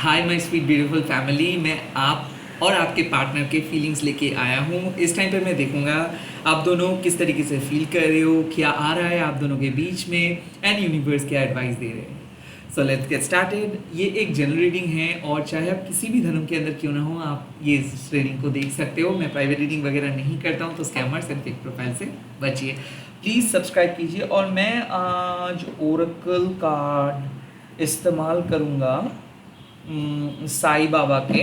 Hi my sweet beautiful family. मैं आप और आपके पार्टनर के फीलिंग्स लेके आया हूँ। इस टाइम पे मैं देखूंगा आप दोनों किस तरीके से फील कर रहे हो, क्या आ रहा है आप दोनों के बीच में, एंड यूनिवर्स क्या एडवाइस दे रहे हैं। So let's get started. ये एक जनरल रीडिंग है और चाहे आप किसी भी धर्म के अंदर क्यों ना हो, आप ये इस रीडिंग को देख सकते हो। मैं प्राइवेट रीडिंग वगैरह नहीं करता हूँ, तो स्कैमर्स एंड फेक प्रोफाइल से बचिए। प्लीज़ सब्सक्राइब कीजिए। और मैं आज ओरेकल कार्ड इस्तेमाल करूँगा साई बाबा के,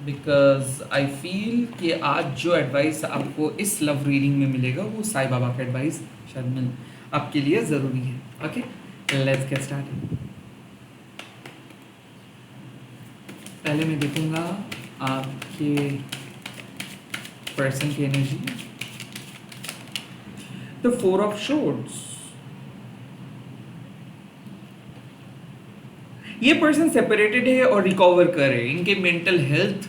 बिकॉज आई फील कि आज जो एडवाइस आपको इस लव रीडिंग में मिलेगा वो साई बाबा का एडवाइस शायद मिल आपके लिए ज़रूरी है। Okay, let's get started. पहले मैं देखूंगा आपके पर्सन की एनर्जी। The 4 of shorts. ये पर्सन सेपरेटेड है और रिकवर कर रहे हैं। इनके मेंटल हेल्थ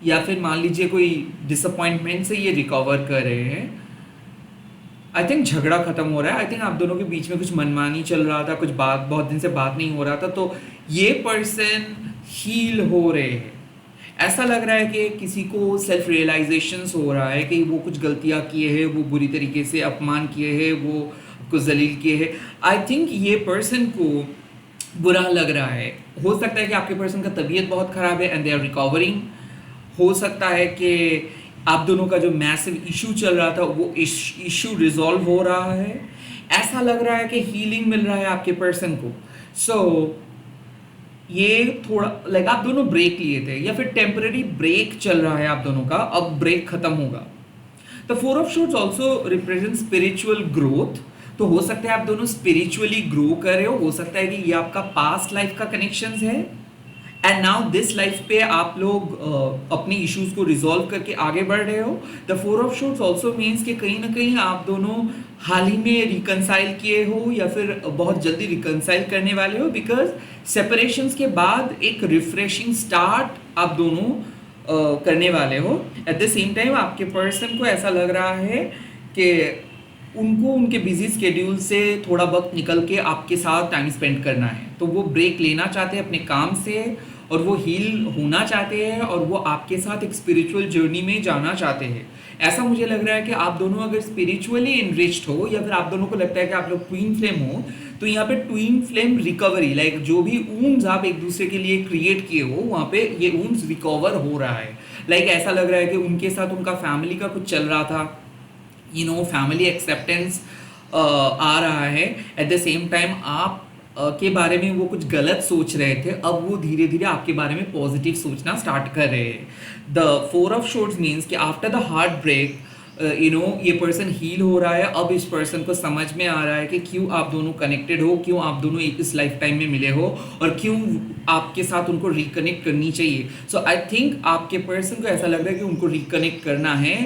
या फिर मान लीजिए कोई डिसअपॉइंटमेंट से ये रिकवर कर रहे हैं। आई थिंक झगड़ा खत्म हो रहा है। आई थिंक आप दोनों के बीच में कुछ मनमानी चल रहा था, कुछ बात बहुत दिन से बात नहीं हो रहा था, तो ये पर्सन हील हो रहे हैं। ऐसा लग रहा है कि किसी को सेल्फ रियलाइजेशंस हो रहा है कि वो कुछ गलतियां किए हैं, वो बुरी तरीके से अपमान किए हैं, वो कुछ जलील किए हैं। आई थिंक ये पर्सन को बुरा लग रहा है। हो सकता है कि आपके पर्सन का तबीयत बहुत ख़राब है एंड दे आर रिकवरिंग। हो सकता है कि आप दोनों का जो मैसिव इशू चल रहा था वो इशू रिजॉल्व हो रहा है। ऐसा लग रहा है कि हीलिंग मिल रहा है आपके पर्सन को। सो ये थोड़ा लाइक आप दोनों ब्रेक लिए थे या फिर टेम्पररी ब्रेक चल रहा है आप दोनों का, अब ब्रेक खत्म होगा। The 4 of shorts also represent spiritual growth. तो हो सकता है आप दोनों स्पिरिचुअली ग्रो कर रहे हो सकता है कि ये आपका पास्ट लाइफ का कनेक्शन है एंड नाउ दिस लाइफ पे आप लोग अपनी इश्यूज को रिजॉल्व करके आगे बढ़ रहे हो। The 4 of shorts also means कि कहीं ना कहीं आप दोनों हाल ही में रिकनसाइल किए हो या फिर बहुत जल्दी रिकनसाइल करने वाले हो, बिकॉज सेपरेशंस के बाद एक रिफ्रेशिंग स्टार्ट आप दोनों करने वाले हो। एट द सेम टाइम आपके पर्सन को ऐसा लग रहा है कि उनको उनके बिजी स्केड्यूल से थोड़ा वक्त निकल के आपके साथ टाइम स्पेंड करना है, तो वो ब्रेक लेना चाहते हैं अपने काम से और वो हील होना चाहते हैं और वो आपके साथ एक स्पिरिचुअल जर्नी में जाना चाहते हैं। ऐसा मुझे लग रहा है कि आप दोनों अगर स्पिरिचुअली इनरिच्ड हो या फिर आप दोनों को लगता है कि आप लोग ट्विन फ्लेम हो, तो यहाँ पे ट्विन फ्लेम रिकवरी, लाइक जो भी ऊम्स आप एक दूसरे के लिए क्रिएट किए हो वहाँ पे ये ऊम्स रिकवर हो रहा है। लाइक ऐसा लग रहा है कि उनके साथ उनका फैमिली का कुछ चल रहा था, फैमिली एक्सेप्टेंस आ रहा है। एट द सेम टाइम आप के बारे में वो कुछ गलत सोच रहे थे, अब वो धीरे धीरे आपके बारे में पॉजिटिव सोचना स्टार्ट कर रहे हैं। द 4 ऑफ शॉर्ट्स मीन्स कि आफ्टर द हार्ट ब्रेक ये पर्सन हील हो रहा है। अब इस पर्सन को समझ में आ रहा है कि क्यों आप दोनों कनेक्टेड हो, क्यों आप दोनों इस लाइफ टाइम में मिले हो और क्यों आपके साथ उनको रिकनेक्ट करनी चाहिए। सो आई थिंक आपके पर्सन को ऐसा लग रहा है कि उनको रिकनेक्ट करना है।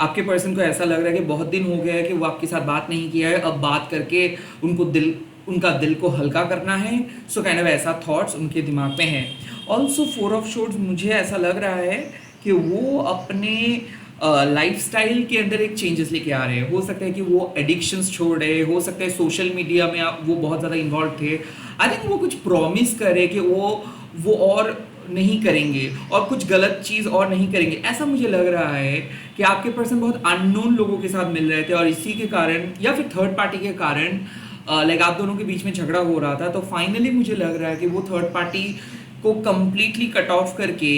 आपके पर्सन को ऐसा लग रहा है कि बहुत दिन हो गया है कि वो आपके साथ बात नहीं किया है, अब बात करके उनका दिल को हल्का करना है। सो काइंड ऑफ ऐसा थॉट्स उनके दिमाग में है। ऑल्सो 4 ऑफ शॉर्ट्स मुझे ऐसा लग रहा है कि वो अपने लाइफस्टाइल के अंदर एक चेंजेस लेके आ रहे हैं। हो सकता है कि वो एडिक्शंस छोड़ रहे, हो सकता है सोशल मीडिया में वो बहुत ज़्यादा इन्वॉल्व थे। आई थिंक वो कुछ प्रॉमिस करे कि वो और नहीं करेंगे और कुछ गलत चीज़ और नहीं करेंगे। ऐसा मुझे लग रहा है कि आपके पर्सन बहुत अननोन लोगों के साथ मिल रहे थे और इसी के कारण या फिर थर्ड पार्टी के कारण लाइक आप दोनों के बीच में झगड़ा हो रहा था। तो फाइनली मुझे लग रहा है कि वो थर्ड पार्टी को कंप्लीटली कट ऑफ करके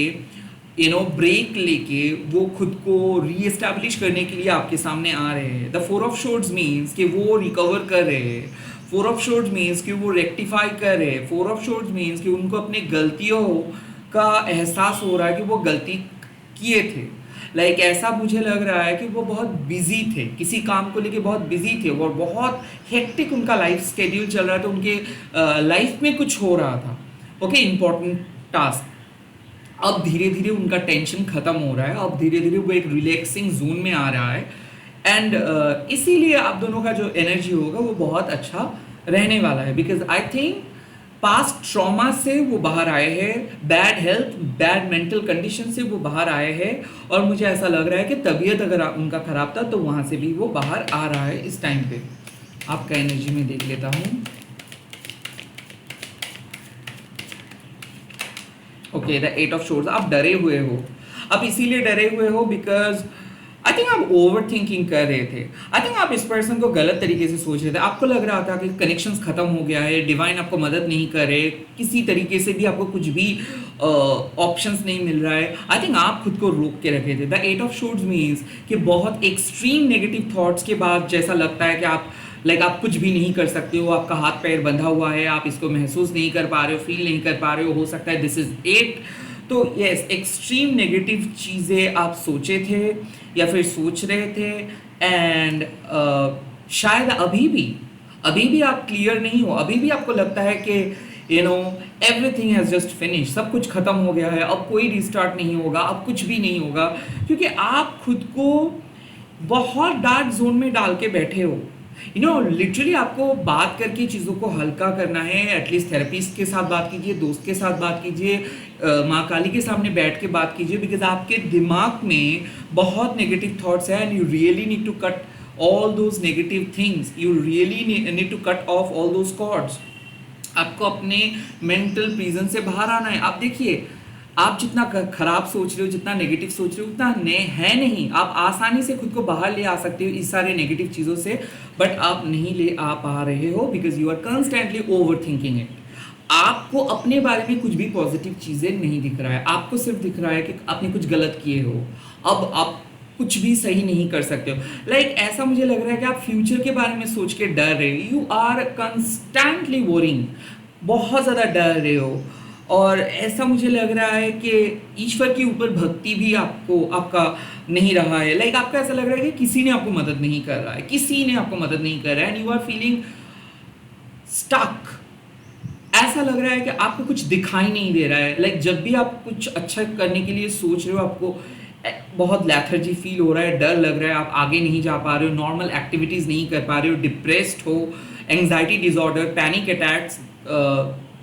ब्रेक लेके वो खुद को रीएस्टैब्लिश करने के लिए आपके सामने आ रहे हैं। द 4 ऑफ शॉर्ट्स मीन्स कि वो रिकवर कर रहे हैं। 4 ऑफ शॉर्ट्स मीन्स कि वो रेक्टिफाई कर रहे हैं। 4 ऑफ शॉर्ट्स मीन्स कि उनको अपने गलतियों का एहसास हो रहा है कि वो गलती किए थे। लाइक ऐसा मुझे लग रहा है कि वो बहुत बिजी थे, किसी काम को लेके बहुत बिजी थे और बहुत हेक्टिक उनका लाइफ स्केड्यूल चल रहा था, उनके लाइफ में कुछ हो रहा था, ओके, इम्पॉर्टेंट टास्क। अब धीरे धीरे उनका टेंशन खत्म हो रहा है, अब धीरे धीरे वो एक रिलैक्सिंग जोन में आ रहा है एंड इसीलिए आप दोनों का जो एनर्जी होगा वो बहुत अच्छा रहने वाला है। Because I think past trauma से वो बाहर आए हैं, bad health, bad mental condition से वो बाहर आए हैं और मुझे ऐसा लग रहा है कि तबीयत अगर उनका खराब था तो वहाँ से भी वो बाहर आ रहा है इस टाइम पे। आपका एनर्जी में देख लेता हूँ। Okay, the eight of swords, आप डरे हुए हो। आप इसीलिए डरे हुए हो बिकॉज आई थिंक आप ओवर थिंकिंग कर रहे थे। आई थिंक आप इस पर्सन को गलत तरीके से सोच रहे थे। आपको लग रहा था कि कनेक्शंस खत्म हो गया है, डिवाइन आपको मदद नहीं कर रहे, किसी तरीके से भी आपको कुछ भी ऑप्शंस नहीं मिल रहा है। आई थिंक आप खुद को रोक के रखे थे। The eight of swords means कि बहुत एक्सट्रीम नेगेटिव थॉट्स के बाद जैसा लगता है कि आप आप कुछ भी नहीं कर सकते हो, आपका हाथ पैर बंधा हुआ है, आप इसको महसूस नहीं कर पा रहे हो, फील नहीं कर पा रहे हो सकता है दिस इज इट। तो यस, एक्सट्रीम नेगेटिव चीज़ें आप सोचे थे या फिर सोच रहे थे, एंड शायद अभी भी आप क्लियर नहीं हो। अभी भी आपको लगता है कि एवरीथिंग हैज़ जस्ट फिनिश, सब कुछ खत्म हो गया है, अब कोई रिस्टार्ट नहीं होगा, अब कुछ भी नहीं होगा, क्योंकि आप खुद को बहुत डार्क जोन में डाल के बैठे हो। लिटरली आपको बात करके चीज़ों को हल्का करना है। एटलीस्ट थेरेपिस्ट के साथ बात कीजिए, दोस्त के साथ बात कीजिए, माँ काली के सामने बैठ के बात कीजिए, बिकॉज आपके दिमाग में बहुत नेगेटिव थॉट्स हैं and you really need to cut all those negative things. You really need to cut off all those cords. आपको अपने मेंटल प्रिजन से बाहर आना है। आप देखिए, आप जितना खराब सोच रहे हो, जितना नेगेटिव सोच रहे हो, उतना है नहीं। आप आसानी से खुद को बाहर ले आ सकते हो इस सारे नेगेटिव चीज़ों से, बट आप नहीं ले आ पा रहे हो because you are constantly overthinking it. आपको अपने बारे में कुछ भी पॉजिटिव चीज़ें नहीं दिख रहा है, आपको सिर्फ दिख रहा है कि आपने कुछ गलत किए हो, अब आप कुछ भी सही नहीं कर सकते हो। ऐसा मुझे लग रहा है कि आप फ्यूचर के बारे में सोच के डर रहे हो। यू आर कंस्टेंटली वोरिंग, बहुत ज़्यादा डर रहे हो। और ऐसा मुझे लग रहा है कि ईश्वर के ऊपर भक्ति भी आपका नहीं रहा है। आपका ऐसा लग रहा है कि किसी ने आपको मदद नहीं कर रहा है, किसी ने आपको मदद नहीं कर रहा है, and you are feeling stuck. ऐसा लग रहा है कि आपको कुछ दिखाई नहीं दे रहा है। जब भी आप कुछ अच्छा करने के लिए सोच रहे हो, आपको बहुत लैथर्जी फील हो रहा है, डर लग रहा है, आप आगे नहीं जा पा रहे हो, नॉर्मल एक्टिविटीज़ नहीं कर पा रहे हो, डिप्रेस्ड हो, anxiety disorder, panic attacks,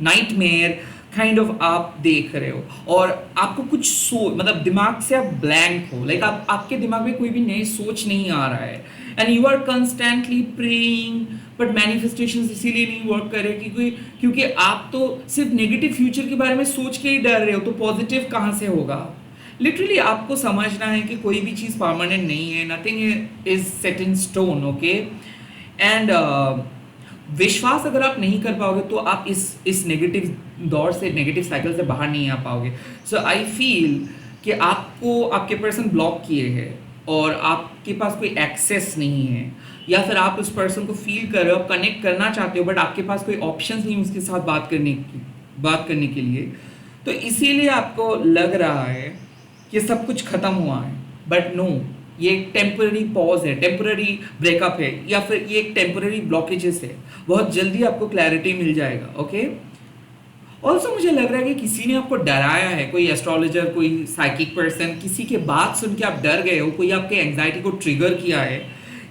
nightmare kind of आप देख रहे हो। और आपको कुछ दिमाग से आप ब्लैंक हो। आपके दिमाग में कोई भी नई सोच नहीं आ रहा है, and you are constantly praying, but manifestation इसीलिए नहीं वर्क कर रहे क्योंकि आप तो सिर्फ नेगेटिव फ्यूचर के बारे में सोच के ही डर रहे हो, तो पॉजिटिव कहाँ से होगा। लिटरली आपको समझना है कि कोई भी चीज़ परमानेंट नहीं है, nothing is set in stone, okay. And विश्वास अगर आप नहीं कर पाओगे तो आप इस नेगेटिव दौर से, नेगेटिव साइकिल से बाहर नहीं आ पाओगे। सो आई फील कि आपको आपके पर्सन ब्लॉक किए हैं और आपके पास कोई एक्सेस नहीं है, या फिर आप उस पर्सन को फील कर रहे हो, आप कनेक्ट करना चाहते हो, बट आपके पास कोई ऑप्शंस नहीं उसके साथ बात करने के लिए। तो इसीलिए आपको लग रहा है कि सब कुछ खत्म हुआ है, बट नो, ये एक टेम्पररी पॉज है, टेम्पररी ब्रेकअप है, या फिर ये एक टेम्पररी ब्लॉकेजेस है। बहुत जल्दी आपको क्लैरिटी मिल जाएगा, ओके। ऑल्सो मुझे लग रहा है कि किसी ने आपको डराया है, कोई एस्ट्रोलॉजर, कोई साइकिक पर्सन, किसी के बात सुन के आप डर गए हो, कोई आपके एंग्जाइटी को ट्रिगर किया है,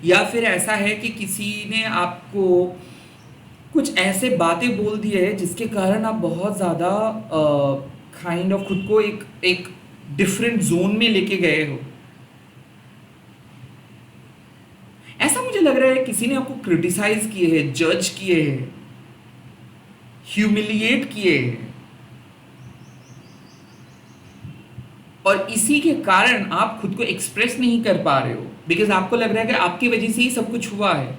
या फिर ऐसा है कि किसी ने आपको कुछ ऐसे बातें बोल दिए हैं जिसके कारण आप बहुत ज़्यादा काइंड ऑफ खुद को एक डिफरेंट जोन में लेके गए हो। ऐसा मुझे लग रहा है किसी ने आपको क्रिटिसाइज किए हैं, जज किए हैं, ह्यूमिलिएट किए हैं, और इसी के कारण आप खुद को एक्सप्रेस नहीं कर पा रहे हो, बिकॉज आपको लग रहा है कि आपकी वजह से ही सब कुछ हुआ है,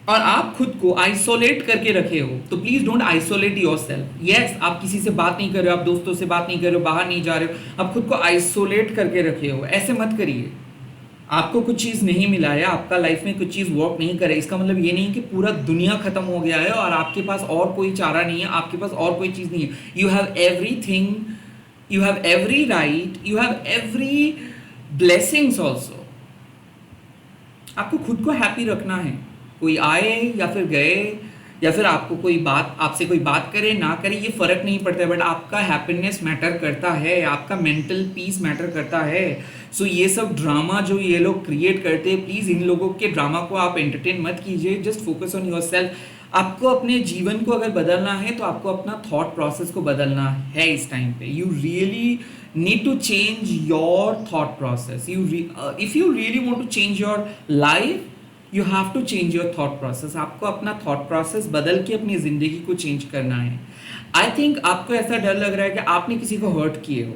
और आप खुद को आइसोलेट करके रखे हो। तो please don't isolate yourself. Yes, आप किसी से बात नहीं कर रहे हो, आप दोस्तों से बात नहीं कर रहे हो, बाहर नहीं जा रहे हो, आप खुद को आइसोलेट करके रखे हो। ऐसे मत करिए। आपको कुछ चीज़ नहीं मिला है, आपका लाइफ में कुछ चीज़ वर्क नहीं करे, इसका मतलब ये नहीं कि पूरा दुनिया खत्म हो गया है और आपके पास और कोई चारा नहीं है, आपके पास और कोई चीज़ नहीं है। You have everything, you have every right, you have every blessings also. आपको खुद को हैप्पी रखना है। कोई आए या फिर गए, या फिर आपसे कोई बात करे ना करे, ये फ़र्क नहीं पड़ता है, बट आपका हैप्पीनेस मैटर करता है, आपका मेंटल पीस मैटर करता है। सो ये सब ड्रामा जो ये लोग क्रिएट करते हैं, प्लीज़ इन लोगों के ड्रामा को आप एंटरटेन मत कीजिए। Just focus on yourself. आपको अपने जीवन को अगर बदलना है तो आपको अपना थॉट प्रोसेस को बदलना है इस टाइम पे। You really need to change your thought process. If you really want to change your life, you have to change your thought process. आपको अपना थॉट प्रोसेस बदल के अपनी ज़िंदगी को चेंज करना है। आई थिंक आपको ऐसा डर लग रहा है कि आपने किसी को हर्ट किए हो,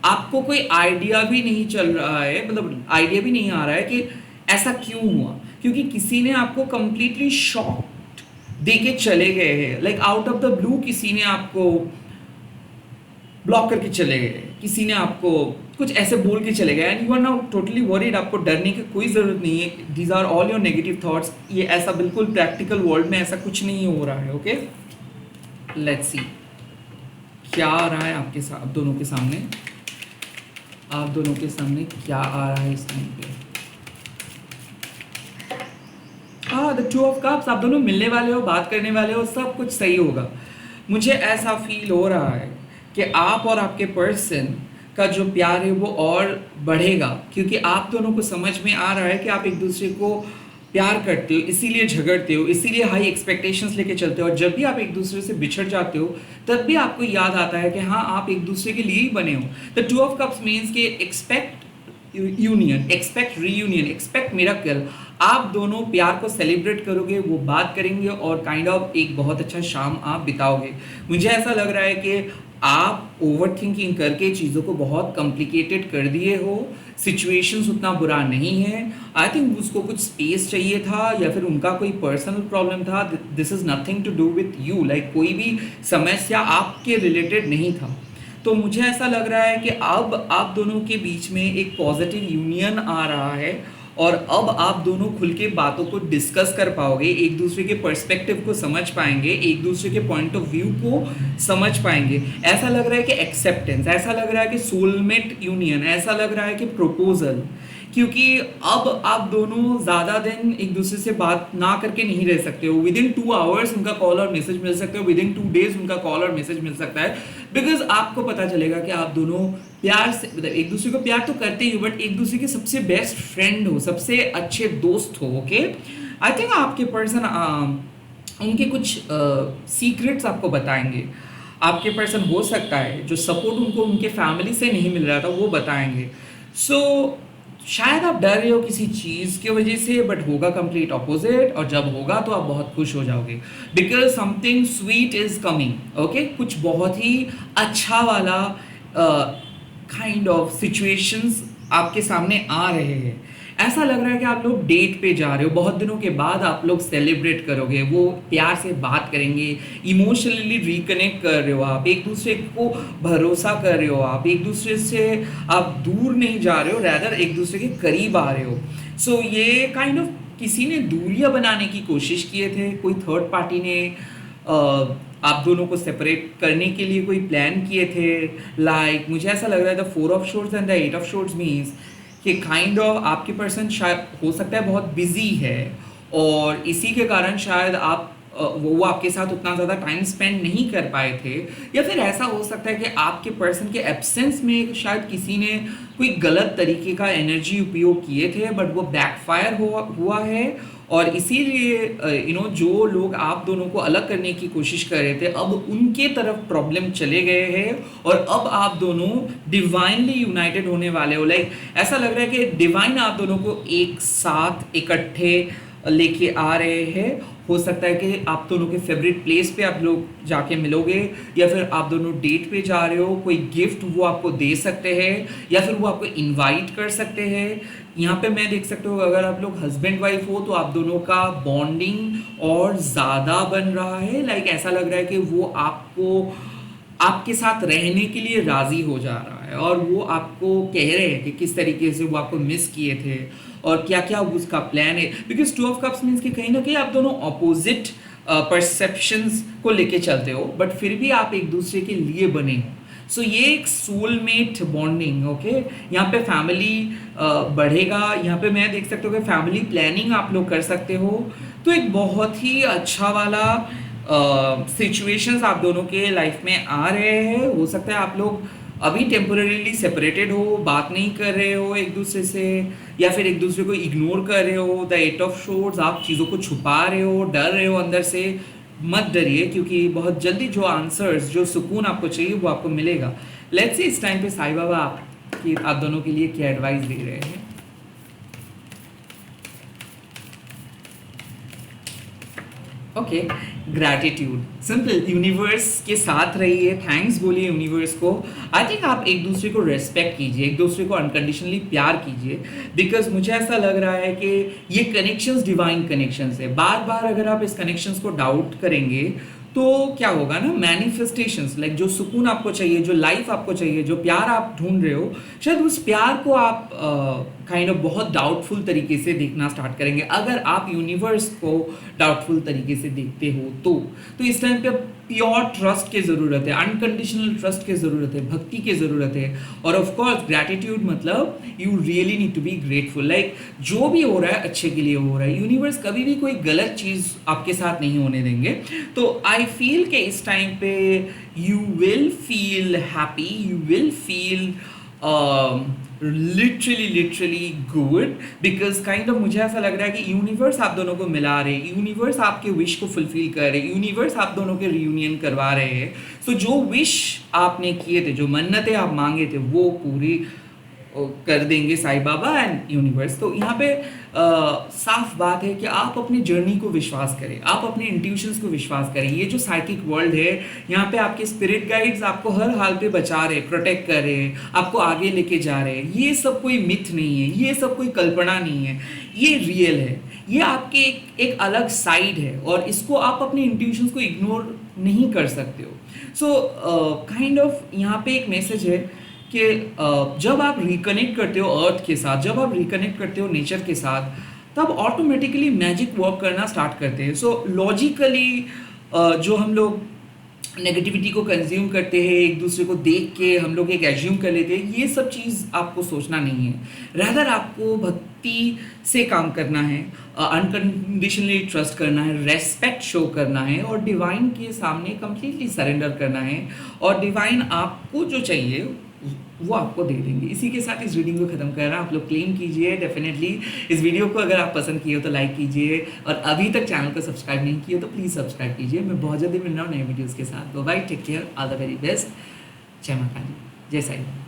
आपको कोई आइडिया भी नहीं चल रहा है, मतलब आइडिया भी नहीं आ रहा है कि ऐसा क्यों हुआ, क्योंकि किसी ने आपको कंप्लीटली शॉक दे के चले गए हैं। Like out of the blue किसी ने आपको ब्लॉक करके चले गए, किसी ने आपको कुछ ऐसे बोल के चले गए, and you are now totally worried. आपको डरने की कोई ज़रूरत नहीं है। These are all your negative thoughts. ये ऐसा बिल्कुल प्रैक्टिकल वर्ल्ड में ऐसा कुछ नहीं हो रहा है। ओके, लेट्स सी क्या आ रहा है आपके साथ, दोनों के सामने। आप दोनों के सामने क्या आ रहा है इस टाइम पे? The two of cups. आप दोनों मिलने वाले हो, बात करने वाले हो, सब कुछ सही होगा। मुझे ऐसा फील हो रहा है कि आप और आपके पर्सन का जो प्यार है वो और बढ़ेगा, क्योंकि आप दोनों को समझ में आ रहा है कि आप एक दूसरे को प्यार करते हो, इसीलिए झगड़ते हो, इसीलिए हाई एक्सपेक्टेशंस लेके चलते हो। और जब भी आप एक दूसरे से बिछड़ जाते हो तब भी आपको याद आता है कि हाँ, आप एक दूसरे के लिए ही बने हो। The two of cups means कि expect union, expect reunion, expect miracle. आप दोनों प्यार को सेलिब्रेट करोगे, वो बात करेंगे और काइंड ऑफ एक बहुत अच्छा शाम आप बिताओगे। मुझे ऐसा लग रहा है कि आप ओवर थिंकिंग करके चीज़ों को बहुत कॉम्प्लिकेटेड कर दिए हो। सिचुएशंस उतना बुरा नहीं है। आई थिंक उसको कुछ स्पेस चाहिए था, या फिर उनका कोई पर्सनल प्रॉब्लम था। This is nothing to do with you. Like कोई भी समस्या आपके रिलेटेड नहीं था। तो मुझे ऐसा लग रहा है कि अब आप दोनों के बीच में एक पॉजिटिव यूनियन आ रहा है, और अब आप दोनों खुल के बातों को डिस्कस कर पाओगे, एक दूसरे के पर्सपेक्टिव को समझ पाएंगे, एक दूसरे के पॉइंट ऑफ व्यू को समझ पाएंगे। ऐसा लग रहा है कि एक्सेप्टेंस, ऐसा लग रहा है कि सोलमेट यूनियन, ऐसा लग रहा है कि प्रपोजल। क्योंकि अब आप दोनों ज़्यादा दिन एक दूसरे से बात ना करके नहीं रह सकते हो। विद इन 2 आवर्स उनका कॉल और मैसेज मिल सकते हो, विद इन 2 डेज उनका कॉल और मैसेज मिल सकता है। बिकॉज आपको पता चलेगा कि आप दोनों प्यार से, मतलब एक दूसरे को प्यार तो करते ही हो, बट एक दूसरे के सबसे बेस्ट फ्रेंड हो, सबसे अच्छे दोस्त हो। ओके, आई थिंक आपके पर्सन उनके कुछ सीक्रेट्स आपको बताएंगे। आपके पर्सन हो सकता है जो सपोर्ट उनको उनके फैमिली से नहीं मिल रहा था वो बताएंगे। सो शायद आप डर रहे हो किसी चीज़ की वजह से, बट होगा कंप्लीट ऑपोजिट। और जब होगा तो आप बहुत खुश हो जाओगे, because something sweet is coming. Okay, कुछ बहुत ही अच्छा वाला काइंड ऑफ सिचुएशंस आपके सामने आ रहे हैं। ऐसा लग रहा है कि आप लोग डेट पे जा रहे हो, बहुत दिनों के बाद आप लोग सेलिब्रेट करोगे, वो प्यार से बात करेंगे, इमोशनली रिकनेक्ट कर रहे हो, आप एक दूसरे को भरोसा कर रहे हो, आप एक दूसरे से आप दूर नहीं जा रहे हो, रैदर एक दूसरे के करीब आ रहे हो। सो ये काइंड ऑफ किसी ने दूरियां बनाने की कोशिश किए थे, कोई थर्ड पार्टी ने आप दोनों को सेपरेट करने के लिए कोई प्लान किए थे। लाइक मुझे ऐसा लग रहा है the 4 of swords and the 8 of swords means कि काइंड ऑफ आपके पर्सन शायद हो सकता है बहुत बिजी है, और इसी के कारण शायद आप वो आपके साथ उतना ज़्यादा टाइम स्पेंड नहीं कर पाए थे। या फिर ऐसा हो सकता है कि आपके पर्सन के एब्सेंस में शायद किसी ने कोई गलत तरीके का एनर्जी उपयोग किए थे, बट वो बैकफायर हुआ है। और इसीलिए जो लोग आप दोनों को अलग करने की कोशिश कर रहे थे, अब उनके तरफ प्रॉब्लम चले गए हैं, और अब आप दोनों डिवाइनली यूनाइटेड होने वाले हो। लाइक ऐसा लग रहा है कि डिवाइन आप दोनों को एक साथ इकट्ठे लेके आ रहे हैं। हो सकता है कि आप दोनों के फेवरेट प्लेस पे आप लोग जाके मिलोगे, या फिर आप दोनों डेट पे जा रहे हो, कोई गिफ्ट वो आपको दे सकते हैं, या फिर वो आपको इनवाइट कर सकते हैं। यहाँ पे मैं देख सकते हो अगर आप लोग हस्बैंड वाइफ हो तो आप दोनों का बॉन्डिंग और ज़्यादा बन रहा है। लाइक ऐसा लग रहा है कि वो आपको आपके साथ रहने के लिए राज़ी हो जा रहा है, और वो आपको कह रहे हैं कि किस तरीके से वो आपको मिस किए थे और क्या क्या उसका प्लान है। बिकॉज 2 ऑफ कप्स मीन्स कि कहीं ना कहीं आप दोनों अपोजिट परसेप्शंस को लेके चलते हो, बट फिर भी आप एक दूसरे के लिए बने हो। सो ये एक सोलमेट बॉन्डिंग। ओके, यहाँ पे फैमिली बढ़ेगा। यहाँ पे मैं देख सकता हूँ कि फैमिली प्लानिंग आप लोग कर सकते हो। तो एक बहुत ही अच्छा वाला सिचुएशंस आप दोनों के लाइफ में आ रहे हैं। हो सकता है आप लोग अभी टेम्पोरेरीली सेपरेटेड हो, बात नहीं कर रहे हो एक दूसरे से, या फिर एक दूसरे को इग्नोर कर रहे हो। द 8 ऑफ शोर्ड्स, आप चीज़ों को छुपा रहे हो, डर रहे हो अंदर से। मत डरिए, क्योंकि बहुत जल्दी जो आंसर्स, जो सुकून आपको चाहिए वो आपको मिलेगा। लेट्स सी इस टाइम पे साईं बाबा आप दोनों के लिए क्या एडवाइस दे रहे हैं। ओके, ग्रैटिट्यूड सिंपल, यूनिवर्स के साथ रहिए, थैंक्स बोलिए यूनिवर्स को। आई थिंक आप एक दूसरे को रेस्पेक्ट कीजिए, एक दूसरे को अनकंडीशनली प्यार कीजिए, बिकॉज मुझे ऐसा लग रहा है कि ये कनेक्शंस डिवाइन कनेक्शंस है। बार बार अगर आप इस कनेक्शंस को डाउट करेंगे तो क्या होगा ना, मैनिफेस्टेशंस लाइक जो सुकून आपको चाहिए, जो लाइफ आपको चाहिए, जो प्यार आप ढूंढ रहे हो, शायद उस प्यार को आप काइंड ऑफ बहुत डाउटफुल तरीके से देखना स्टार्ट करेंगे। अगर आप यूनिवर्स को डाउटफुल तरीके से देखते हो तो इस टाइम पे प्योर ट्रस्ट की ज़रूरत है, अनकंडीशनल ट्रस्ट की ज़रूरत है, भक्ति की ज़रूरत है। और ऑफ कोर्स ग्रैटिट्यूड मतलब you really need to be grateful, like जो भी हो रहा है अच्छे के लिए हो रहा है। यूनिवर्स कभी भी कोई गलत चीज़ आपके साथ नहीं होने देंगे। तो आई फील कि इस टाइम पे you will feel happy, you will feel literally good, because kind of मुझे ऐसा लग रहा है कि यूनिवर्स आप दोनों को मिला रहे, यूनिवर्स आपके विश को फुलफिल कर रहे, यूनिवर्स आप दोनों के रियूनियन करवा रहे हैं। सो जो विश आपने किए थे, जो मन्नतें आप मांगे थे, वो पूरी कर देंगे साईं बाबा एंड यूनिवर्स। तो यहाँ पे साफ बात है कि आप अपनी जर्नी को विश्वास करें, आप अपने इंट्यूशंस को विश्वास करें। ये जो साइकिक वर्ल्ड है, यहाँ पे आपके स्पिरिट गाइड्स आपको हर हाल पे बचा रहे, प्रोटेक्ट कर रहे हैं, आपको आगे लेके जा रहे हैं। ये सब कोई मिथ नहीं है, ये सब कोई कल्पना नहीं है, ये रियल है। ये आपके एक अलग साइड है और इसको आप अपने इंट्यूशंस को इग्नोर नहीं कर सकते हो। सो काइंड ऑफ यहाँ पे एक मैसेज है कि जब आप रिकनेक्ट करते हो अर्थ के साथ, जब आप रिकनेक्ट करते हो नेचर के साथ, तब ऑटोमेटिकली मैजिक वर्क करना स्टार्ट करते हैं। सो लॉजिकली जो हम लोग नेगेटिविटी को कंज्यूम करते हैं, एक दूसरे को देख के हम लोग एक एज्यूम कर लेते हैं, ये सब चीज़ आपको सोचना नहीं है। रादर आपको भक्ति से काम करना है, अनकंडीशनली ट्रस्ट करना है, रेस्पेक्ट शो करना है और डिवाइन के सामने कंप्लीटली सरेंडर करना है। और डिवाइन आपको जो चाहिए वो आपको दे देंगे। इसी के साथ इस रीडिंग को ख़त्म कर रहा हूँ। आप लोग क्लेम कीजिए डेफिनेटली। इस वीडियो को अगर आप पसंद किए हो तो लाइक कीजिए, और अभी तक चैनल को सब्सक्राइब नहीं किया तो प्लीज़ सब्सक्राइब कीजिए। मैं बहुत जल्दी मिल रहा हूँ नए वीडियोज़ के साथ। Bye, take care, all the very best. जय मां काली, जय साईं।